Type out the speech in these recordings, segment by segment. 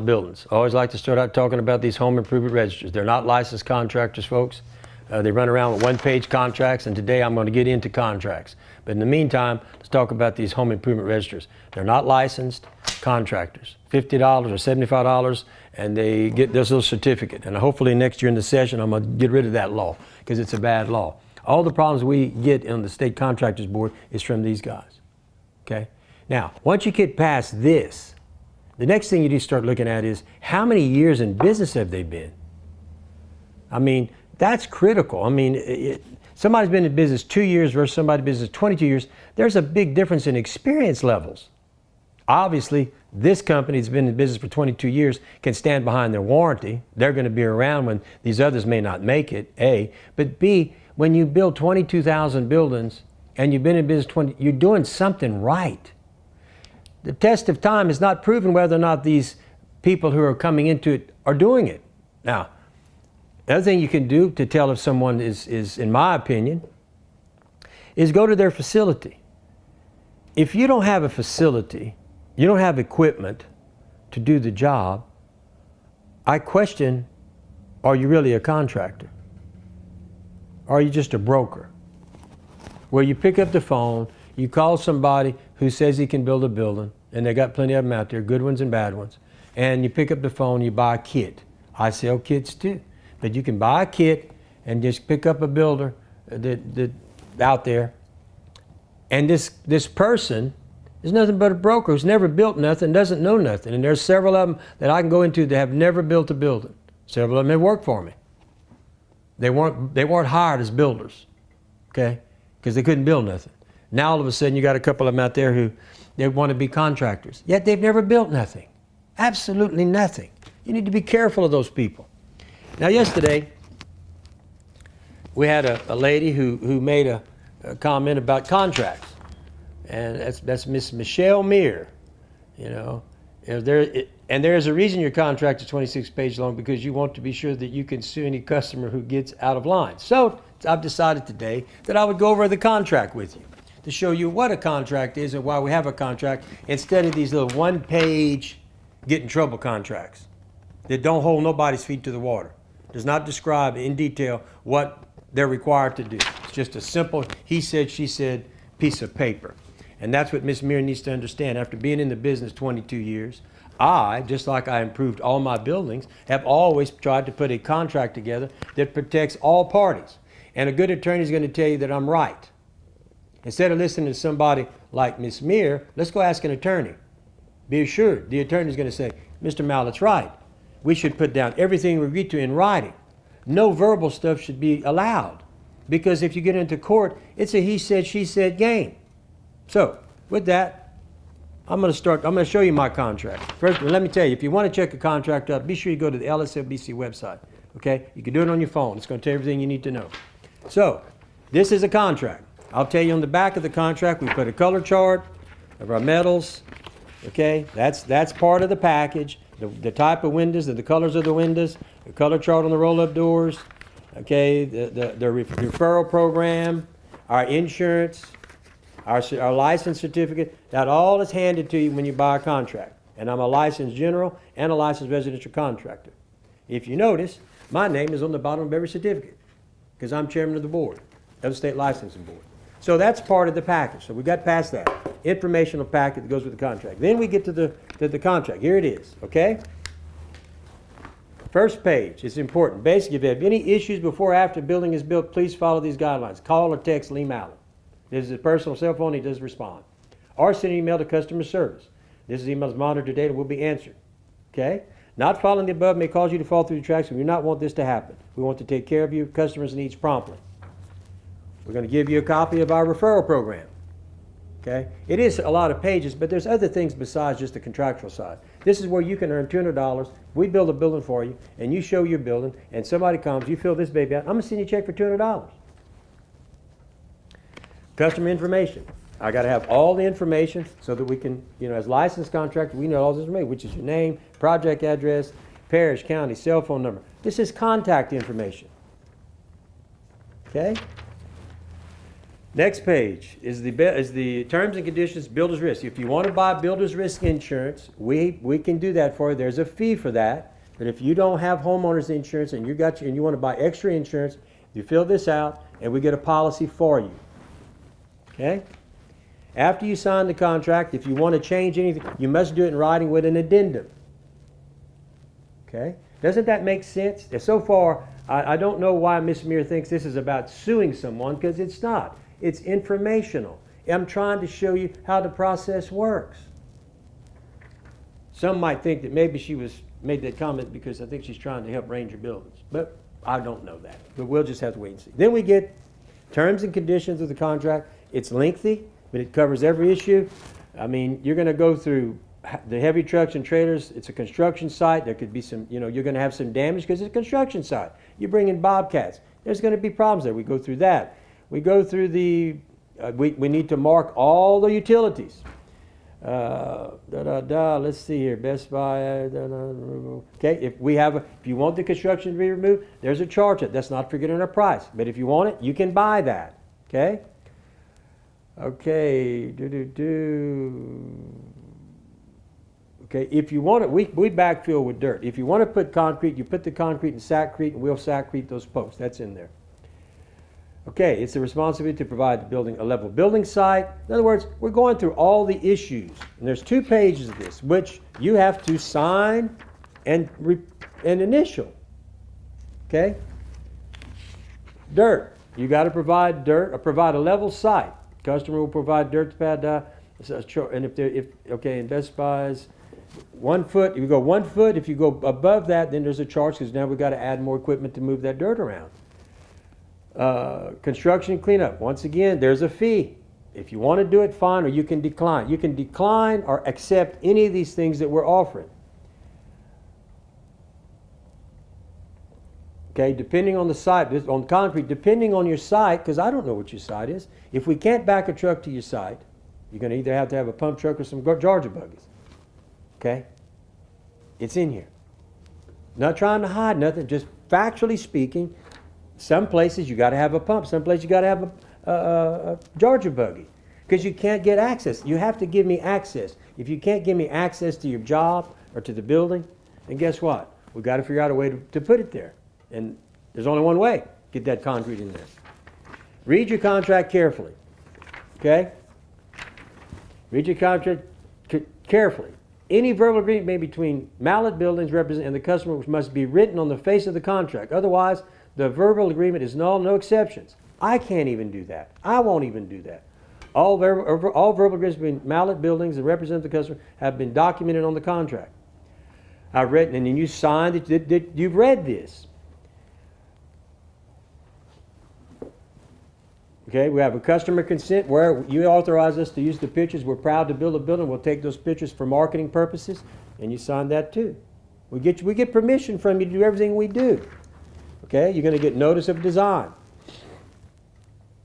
buildings. I always like to start out talking about these home improvement registers. They're not licensed contractors, folks. They run around with one-page contracts, and today I'm going to get into contracts. But in the meantime, let's talk about these home improvement registers. They're not licensed contractors. $50 or $75, and they get this little certificate. And hopefully next year in the session, I'm going to get rid of that law because it's a bad law. All the problems we get on the State Contractors Board is from these guys. Okay? Now, once you get past this, the next thing you need to start looking at is how many years in business have they been? I mean, that's critical. I mean, somebody's been in business 2 years versus somebody's been in business 22 years. There's a big difference in experience levels. Obviously, this company that's been in business for 22 years can stand behind their warranty. They're going to be around when these others may not make it, A. But B, when you build 22,000 buildings and you've been in business 20, you're doing something right. The test of time has not proven whether or not these people who are coming into it are doing it. Now, the other thing you can do to tell if someone is, in my opinion, is go to their facility. If you don't have a facility, you don't have equipment to do the job, I question, are you really a contractor? Or are you just a broker? Where you pick up the phone, you call somebody who says he can build a building, and they got plenty of them out there, good ones and bad ones, and you pick up the phone, you buy a kit. I sell kits too, but you can buy a kit and just pick up a builder that out there, and this person is nothing but a broker who's never built nothing, doesn't know nothing, and there's several of them that I can go into that have never built a building. Several of them have worked for me. They weren't hired as builders, okay, because they couldn't build nothing. Now all of a sudden you got a couple of them out there who they want to be contractors, yet they've never built nothing, absolutely nothing. You need to be careful of those people. Now yesterday we had a lady who made a comment about contracts, and that's Miss Michelle Meir. You know, and there's a reason your contract is 26 pages long, because you want to be sure that you can sue any customer who gets out of line. So I've decided today that I would go over the contract with you, to show you what a contract is and why we have a contract, instead of these little one-page get in trouble contracts that don't hold nobody's feet to the water. Does not describe in detail what they're required to do. It's just a simple he said, she said piece of paper. And that's what Ms. Meir needs to understand. After being in the business 22 years, I, just like I improved all my buildings, have always tried to put a contract together that protects all parties. And a good attorney is going to tell you that I'm right. Instead of listening to somebody like Ms. Meir, let's go ask an attorney. Be assured, the attorney is going to say, Mr. Mallett's right. We should put down everything we agree to in writing. No verbal stuff should be allowed, because if you get into court, it's a he said, she said game. So with that, I'm going to show you my contract. First, let me tell you, if you want to check a contract out, be sure you go to the LSLBC website. Okay? You can do it on your phone. It's going to tell you everything you need to know. So this is a contract. I'll tell you on the back of the contract, we put a color chart of our metals. Okay, that's part of the package. The type of windows, the colors of the windows, the color chart on the roll-up doors. Okay, the referral program, our insurance, our license certificate. That all is handed to you when you buy a contract. And I'm a licensed general and a licensed residential contractor. If you notice, my name is on the bottom of every certificate, because I'm chairman of the board of the State Licensing Board. So that's part of the package. So we got past that informational packet that goes with the contract. Then we get to the contract. Here it is. Okay. First page. It's important. Basically, if you have any issues before or after building is built, please follow these guidelines. Call or text Lee Mallett. This is his personal cell phone. He does respond. Or send an email to customer service. This email is monitored data will be answered. Okay. Not following the above may cause you to fall through the tracks. We do not want this to happen. We want to take care of your customers' needs promptly. We're going to give you a copy of our referral program. Okay? It is a lot of pages, but there's other things besides just the contractual side. This is where you can earn $200. We build a building for you, and you show your building, and somebody comes, you fill this baby out, I'm going to send you a check for $200. Customer information. I got to have all the information so that we can, as licensed contractor, we know all this information, which is your name, project address, parish, county, cell phone number. This is contact information. Okay? Next page is the terms and conditions, builder's risk. If you want to buy builder's risk insurance, we can do that for you. There's a fee for that. But if you don't have homeowners insurance and you want to buy extra insurance, you fill this out and we get a policy for you. Okay? After you sign the contract, if you want to change anything, you must do it in writing with an addendum. Okay? Doesn't that make sense? And so far, I don't know why Ms. Meir thinks this is about suing someone, because it's not. It's informational. I'm trying to show you how the process works. Some might think that maybe she made that comment because I think she's trying to help Ranger Buildings. But I don't know that. But we'll just have to wait and see. Then we get terms and conditions of the contract. It's lengthy, but it covers every issue. I mean, you're going to go through the heavy trucks and trailers. It's a construction site. There could be some, you're going to have some damage because it's a construction site. You bring in bobcats. There's going to be problems there. We go through that. We go through we need to mark all the utilities. Let's see here. Best Buy. Okay, if you want the construction to be removed, there's a charge. That's not forgetting our price. But if you want it, you can buy that. Okay. Okay. Okay. If you want it, we backfill with dirt. If you want to put concrete, you put the concrete in sackcrete, and we'll sackcrete those posts. That's in there. Okay, it's the responsibility to provide the building a level building site. In other words, we're going through all the issues. And there's 2 pages of this, which you have to sign and initial. Okay? Dirt. You got to provide dirt or provide a level site. Customer will provide dirt to pad. And in Best Buy's 1 foot, if you go 1 foot, if you go above that, then there's a charge because now we've got to add more equipment to move that dirt around. Construction cleanup. Once again, there's a fee. If you want to do it, fine, or you can decline. You can decline or accept any of these things that we're offering. Okay, depending on the site, on concrete, depending on your site, because I don't know what your site is. If we can't back a truck to your site, you're going to either have to have a pump truck or some Georgia buggies. Okay? It's in here. Not trying to hide nothing, just factually speaking. Some places you got to have a pump. Some places you got to have a Georgia buggy because you can't get access. You have to give me access. If you can't give me access to your job or to the building, then guess what? We've got to figure out a way to put it there. And there's only one way. Get that concrete in there. Read your contract carefully. Okay? Read your contract carefully. Any verbal agreement made between Mallet Buildings and the customer must be written on the face of the contract. Otherwise, the verbal agreement is null, no exceptions. I can't even do that. I won't even do that. All verbal agreements between Mallet Buildings and represent the customer have been documented on the contract. I've read, and then you signed it. You've read this. Okay, we have a customer consent where you authorize us to use the pictures. We're proud to build a building. We'll take those pictures for marketing purposes, and you sign that too. We get permission from you to do everything we do. Okay, you're going to get notice of design,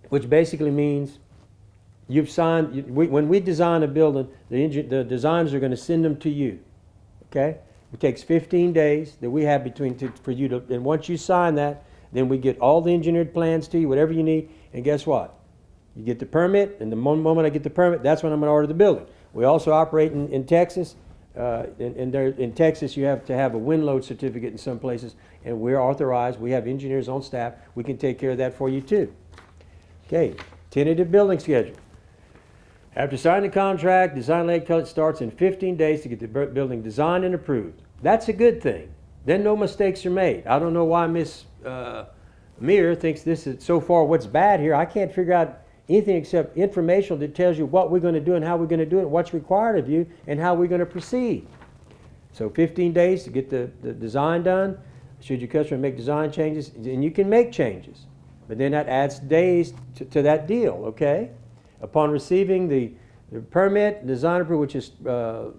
which basically means you've signed. When we design a building, the designers are going to send them to you. Okay, it takes 15 days that we have for you to, and once you sign that, then we get all the engineered plans to you, whatever you need, and guess what? You get the permit, and the moment I get the permit, that's when I'm going to order the building. We also operate in Texas. In Texas, you have to have a wind load certificate in some places, and we're authorized. We have engineers on staff. We can take care of that for you too. Okay, tentative building schedule. After signing the contract, design late cut starts in 15 days to get the building designed and approved. That's a good thing. Then no mistakes are made. I don't know why Ms. Meir thinks this is so far what's bad here. I can't figure out anything except informational that tells you what we're going to do and how we're going to do it, what's required of you, and how we're going to proceed. So 15 days to get the design done. Should your customer make design changes, and you can make changes. But then that adds days to that deal, okay? Upon receiving the permit, design approval, which is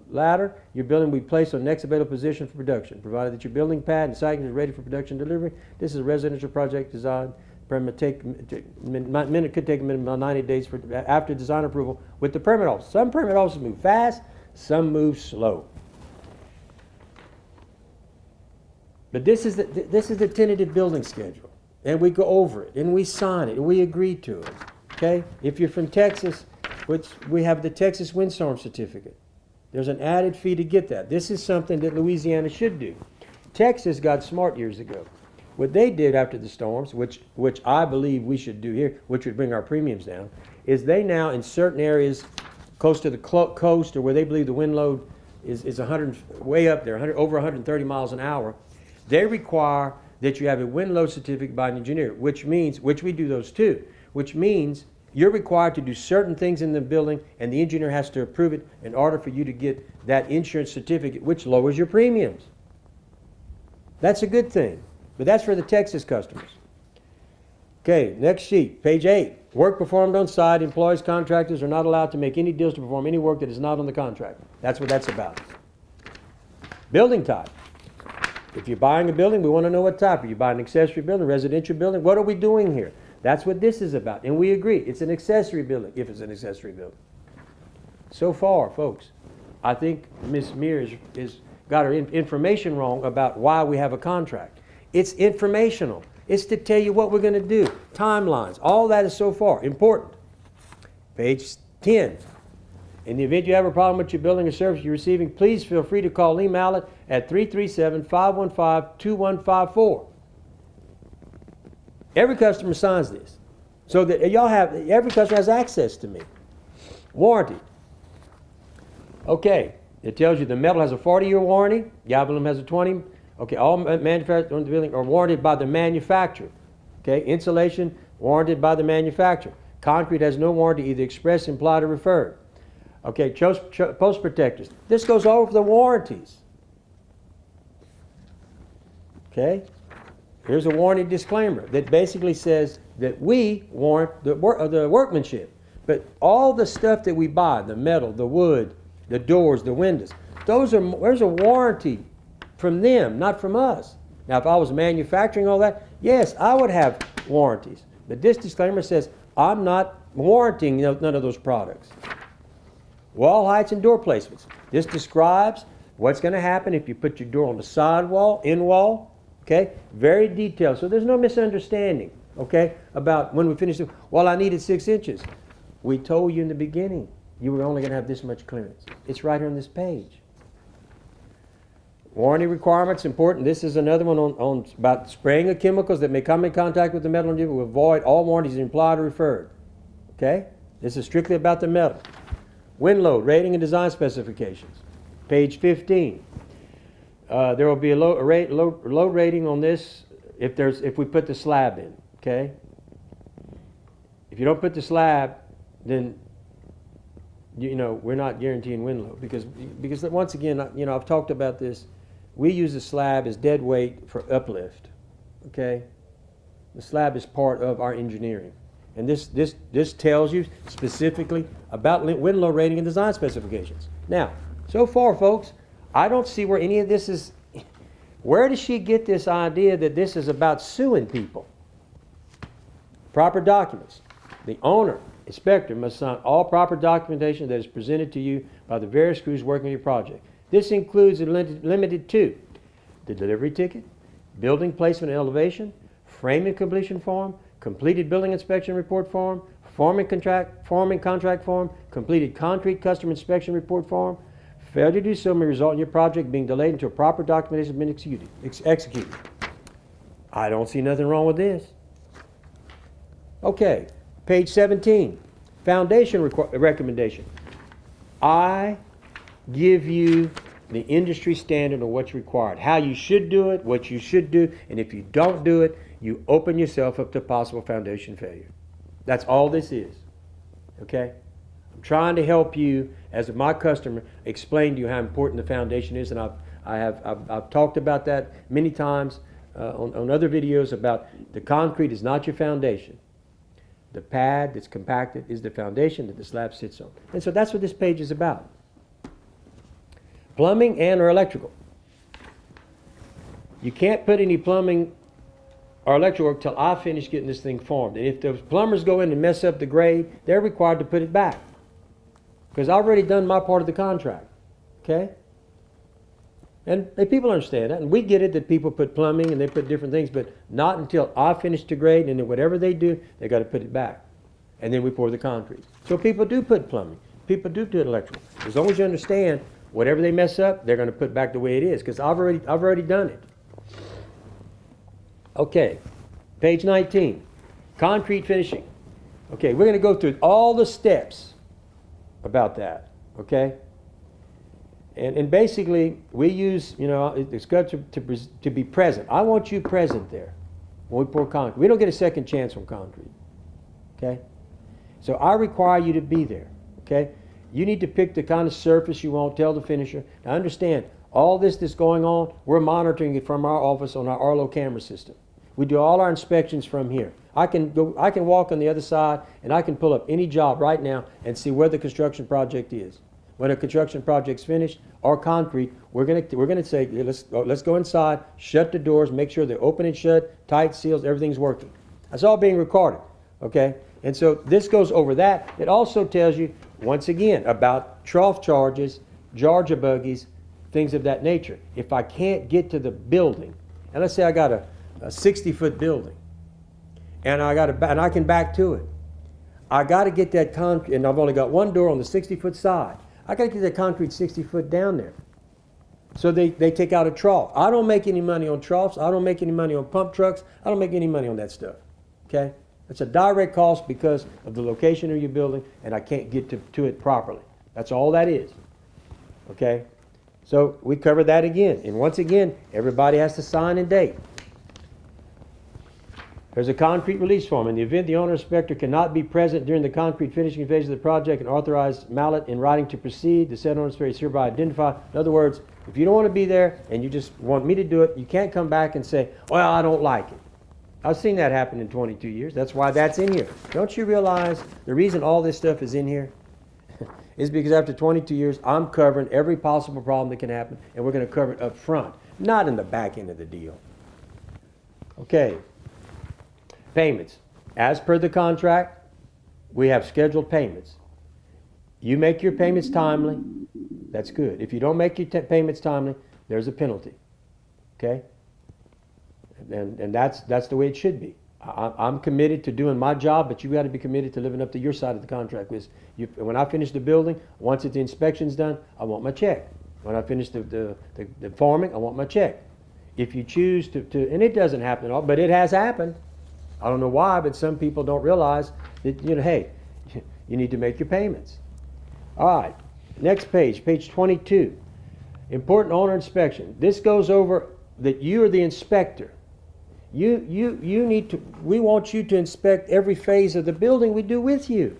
latter, your building will be placed on the next available position for production, provided that your building pad and site is ready for production delivery. This is a residential project design. Permit could take a minimum of 90 days after design approval with the permit office. Some permit offices move fast, some move slow. But this is the tentative building schedule, and we go over it, and we sign it, and we agree to it. Okay? If you're from Texas, which we have the Texas Windstorm Certificate. There's an added fee to get that. This is something that Louisiana should do. Texas got smart years ago. What they did after the storms, which I believe we should do here, which would bring our premiums down, is they now in certain areas close to the coast or where they believe the wind load is 100, way up there, over 130 miles an hour, they require that you have a wind load certificate by an engineer, which we do those too, which means you're required to do certain things in the building and the engineer has to approve it in order for you to get that insurance certificate, which lowers your premiums. That's a good thing, but that's for the Texas customers. Okay, next sheet, page 8. Work performed on site, employees, contractors are not allowed to make any deals to perform any work that is not on the contract. That's what that's about. Building type. If you're buying a building, we want to know what type. Are you buying an accessory building, residential building? What are we doing here? That's what this is about. And we agree, it's an accessory building, if it's an accessory building. So far, folks, I think Ms. Mears is got her information wrong about why we have a contract. It's informational. It's to tell you what we're going to do. Timelines. All that is so far important. Page 10. In the event you have a problem with your building or service you're receiving, please feel free to call Lee Mallett at 337-515-2154. Every customer signs this. So that every customer has access to me. Warranty. Okay. It tells you the metal has a 40-year warranty. The aluminum has a 20. Okay, all manufactured on the building are warranted by the manufacturer. Okay, insulation warranted by the manufacturer. Concrete has no warranty, either express, implied, or referred. Okay, post protectors. This goes over the warranties. Okay, here's a warranty disclaimer that basically says that we warrant the workmanship, but all the stuff that we buy, the metal, the wood, the doors, the windows, there's a warranty from them, not from us. Now, if I was manufacturing all that, yes, I would have warranties. But this disclaimer says I'm not warranting none of those products. Wall heights and door placements. This describes what's going to happen if you put your door on the side wall, in wall. Okay, very detailed. So there's no misunderstanding. Okay, about when we finish. Well, I needed 6 inches. We told you in the beginning you were only going to have this much clearance. It's right here on this page. Warranty requirements, important. This is another one on about spraying of chemicals that may come in contact with the metal and will avoid all warranties implied or referred. Okay? This is strictly about the metal. Wind load, rating and design specifications. Page 15. There will be a load rating on this if we put the slab in. Okay? If you don't put the slab, then we're not guaranteeing wind load because once again, I've talked about this. We use the slab as dead weight for uplift. Okay, the slab is part of our engineering, and this tells you specifically about wind load rating and design specifications. Now, so far, folks, I don't see where any of this is. Where does she get this idea that this is about suing people? Proper documents. The owner, inspector, must sign all proper documentation that is presented to you by the various crews working on your project. This includes and limited to the delivery ticket, building placement and elevation, framing completion form, completed building inspection report form, forming contract form, completed concrete customer inspection report form. Failure to do so may result in your project being delayed until proper documentation has been executed. I don't see nothing wrong with this. Okay, page 17, foundation recommendation. I give you the industry standard of what's required, how you should do it, what you should do, and if you don't do it, you open yourself up to possible foundation failure. That's all this is. Okay? I'm trying to help you, as my customer, explain to you how important the foundation is, and I've talked about that many times on other videos about the concrete is not your foundation. The pad that's compacted is the foundation that the slab sits on. And so that's what this page is about. Plumbing and or electrical. You can't put any plumbing or electrical work till I finish getting this thing formed. And if the plumbers go in and mess up the grade, they're required to put it back. Because I've already done my part of the contract. Okay? And people understand that. And we get it that people put plumbing and they put different things, but not until I finish the grade, and then whatever they do, they got to put it back. and then we pour the concrete. So people do put plumbing. People do electrical. As long as you understand, whatever they mess up, they're going to put back the way it is, because I've already done it. Okay, page 19, concrete finishing. Okay, we're going to go through all the steps about that, okay? And basically, we use, it's got to be present. I want you present there when we pour concrete. We don't get a second chance on concrete, okay? So I require you to be there, okay? You need to pick the kind of surface you want, tell the finisher. Now understand, all this that's going on, we're monitoring it from our office on our Arlo camera system. We do all our inspections from here. I can walk on the other side and I can pull up any job right now and see where the construction project is. When a construction project's finished or concrete, we're gonna say, let's go inside, shut the doors, make sure they're open and shut, tight seals, everything's working. That's all being recorded, okay? And so this goes over that. It also tells you, once again, about trough charges, Georgia buggies, things of that nature. If I can't get to the building, and let's say I got a 60-foot building, and I can back to it. I got to get that concrete, and I've only got one door on the 60-foot side. I got to get that concrete 60 foot down there. So they take out a trough. I don't make any money on troughs. I don't make any money on pump trucks. I don't make any money on that stuff. Okay? It's a direct cost because of the location of your building, and I can't get to it properly. That's all that is. Okay? So we cover that again. And once again, everybody has to sign and date. There's a concrete release form. In the event the owner inspector cannot be present during the concrete finishing phase of the project and authorized mallet in writing to proceed, the said owner inspector is hereby identified. In other words, if you don't want to be there and you just want me to do it, you can't come back and say, well, I don't like it. I've seen that happen in 22 years. That's why that's in here. Don't you realize the reason all this stuff is in here is because after 22 years, I'm covering every possible problem that can happen, and we're going to cover it up front, not in the back end of the deal. Okay. Payments. As per the contract, we have scheduled payments. You make your payments timely, that's good. If you don't make your payments timely, there's a penalty. Okay? And that's the way it should be. I'm committed to doing my job, but you got to be committed to living up to your side of the contract. When I finish the building, once the inspection's done, I want my check. When I finish the forming, I want my check. If you choose to, and it doesn't happen at all, but it has happened. I don't know why, but some people don't realize that, hey, you need to make your payments. All right, next page, page 22. Important owner inspection. This goes over that you are the inspector. You need to, we want you to inspect every phase of the building we do with you.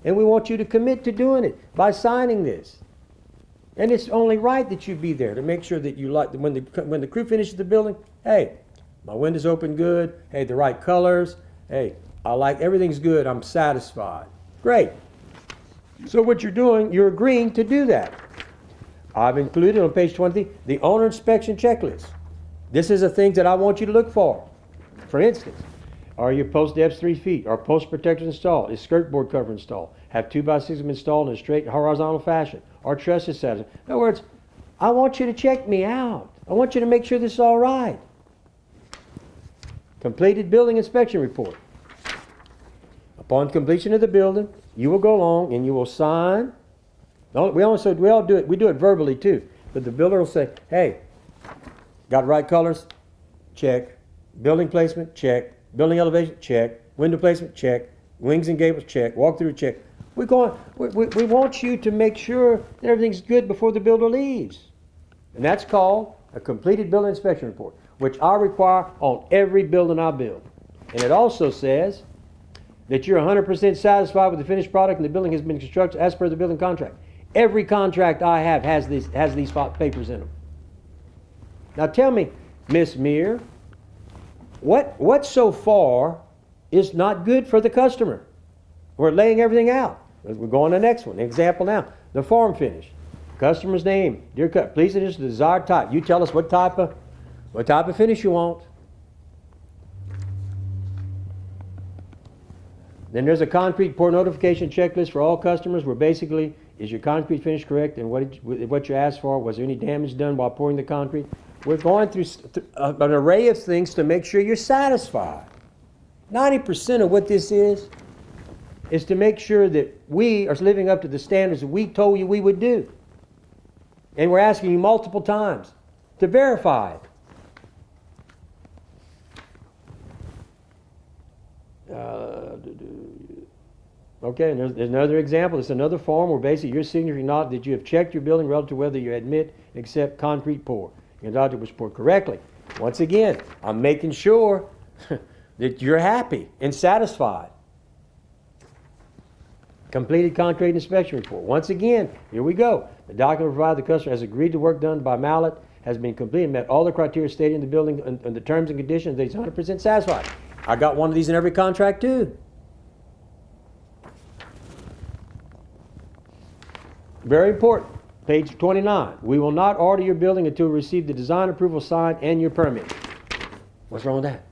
And we want you to commit to doing it by signing this. And it's only right that you be there to make sure that you like, when the crew finishes the building, hey, my window's open good. Hey, the right colors. Hey, I like, everything's good. I'm satisfied. Great. So what you're doing, you're agreeing to do that. I've included on page 20 the owner inspection checklist. This is the things that I want you to look for. For instance, are your post depths 3 feet? Are post protectors installed? Is skirt board cover installed? Have 2x6 installed in a straight horizontal fashion? Are trusses satisfied? In other words, I want you to check me out. I want you to make sure this is all right. Completed building inspection report. Upon completion of the building, you will go along and you will sign. We all do it. We do it verbally too. But the builder will say, "Hey, got the right colors? Check. Building placement? Check. Building elevation? Check. Window placement? Check. Wings and gables? Check. Walk through? Check." We want you to make sure that everything's good before the builder leaves, and that's called a completed building inspection report, which I require on every building I build. And it also says that you're 100% satisfied with the finished product and the building has been constructed as per the building contract. Every contract I have has these papers in them. Now tell me, Miss Meir, what so far is not good for the customer? We're laying everything out. We're going to the next one. Example now, the form finish. Customer's name, dear customer, please introduce the desired type. You tell us what type of finish you want. Then there's a concrete pour notification checklist for all customers where basically, is your concrete finish correct and what you asked for? Was there any damage done while pouring the concrete? We're going through an array of things to make sure you're satisfied. 90% of what this is is to make sure that we are living up to the standards that we told you we would do. And we're asking you multiple times to verify it. Okay, and there's another example. It's another form where basically your signature not that you have checked your building relative to whether you admit and accept concrete pour. Your doctor was poured correctly. Once again, I'm making sure that you're happy and satisfied. Completed concrete inspection report. Once again, here we go. The document provided the customer has agreed to work done by Mallet, has been completed, met all the criteria stated in the building and the terms and conditions that he's 100% satisfied. I got one of these in every contract too. Very important. Page 29. We will not order your building until we receive the design approval signed and your permit. What's wrong with that?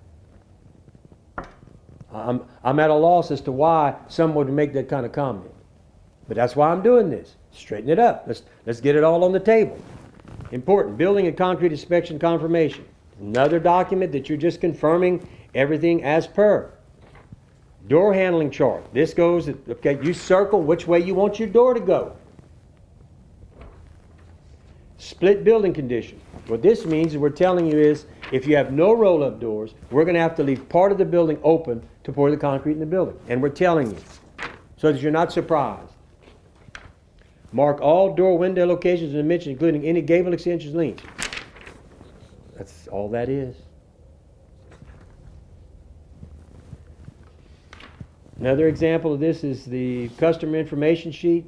I'm at a loss as to why someone would make that kind of comment. But that's why I'm doing this. Straighten it up. Let's get it all on the table. Important. Building and concrete inspection confirmation. Another document that you're just confirming everything as per. Door handling chart. This goes, okay, you circle which way you want your door to go. Split building condition. What this means is we're telling you is if you have no roll-up doors, we're going to have to leave part of the building open to pour the concrete in the building. And we're telling you so that you're not surprised. Mark all door window locations and dimensions, including any gable extensions links. That's all that is. Another example of this is the customer information sheet.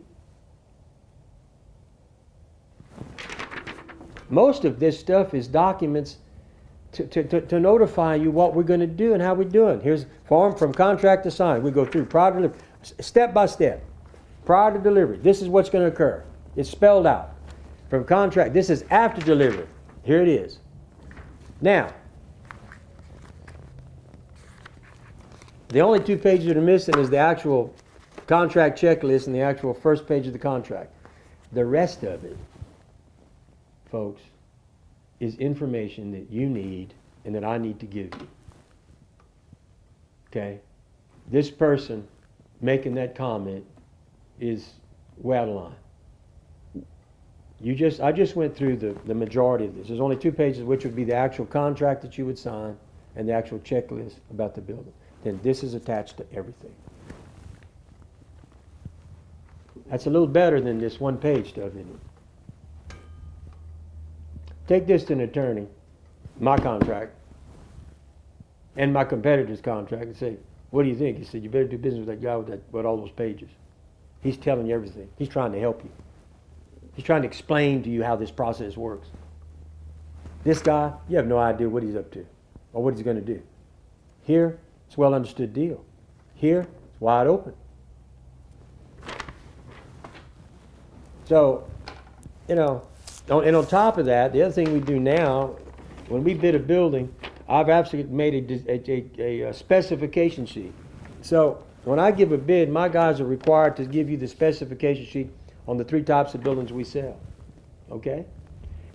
Most of this stuff is documents to notify you what we're going to do and how we're doing. Here's form from contract to sign. We go through prior to delivery, step by step. Prior to delivery, this is what's going to occur. It's spelled out. From contract, this is after delivery. Here it is. Now, the only two pages that are missing is the actual contract checklist and the actual first page of the contract. The rest of it, folks, is information that you need and that I need to give you. Okay? This person making that comment is way out of line. I just went through the majority of this. There's only 2 pages, which would be the actual contract that you would sign and the actual checklist about the building. Then this is attached to everything. That's a little better than this 1-page stuff, isn't it? Take this to an attorney, my contract, and my competitor's contract, and say, what do you think? He said, you better do business with that guy with all those pages. He's telling you everything. He's trying to help you. He's trying to explain to you how this process works. This guy, you have no idea what he's up to or what he's going to do. Here, it's a well understood deal. Here, it's wide open. So, and on top of that, the other thing we do now, when we bid a building, I've absolutely made a specification sheet. So when I give a bid, my guys are required to give you the specification sheet on the 3 types of buildings we sell. Okay?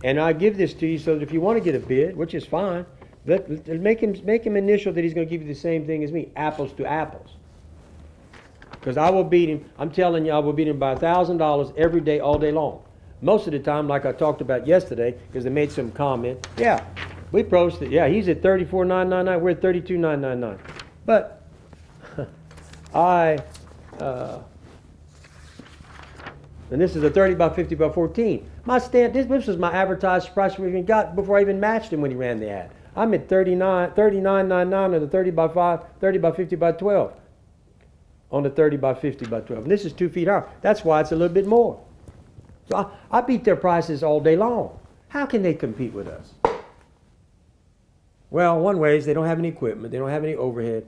And I give this to you so that if you want to get a bid, which is fine, make him initial that he's going to give you the same thing as me, apples to apples. Because I will beat him, I'm telling you, I will beat him by $1,000 every day, all day long. Most of the time, like I talked about yesterday, because they made some comment, yeah, we posted, yeah, he's at $34,999, we're at $32,999. But and this is a 30 by 50 by 14. This was my advertised price we even got before I even matched him when he ran the ad. I'm at $39.99 on the 30 by 50 by 12. On the 30 by 50 by 12. And this is 2 feet high. That's why it's a little bit more. So I beat their prices all day long. How can they compete with us? Well, one way is they don't have any equipment. They don't have any overhead.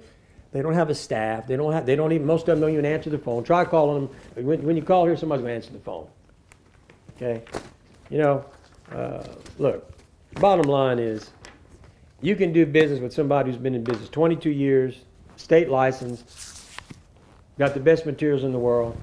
They don't have a staff. Most of them don't even answer the phone. Try calling them. When you call here, somebody's going to answer the phone. Okay? Look, bottom line is you can do business with somebody who's been in business 22 years, state licensed, got the best materials in the world,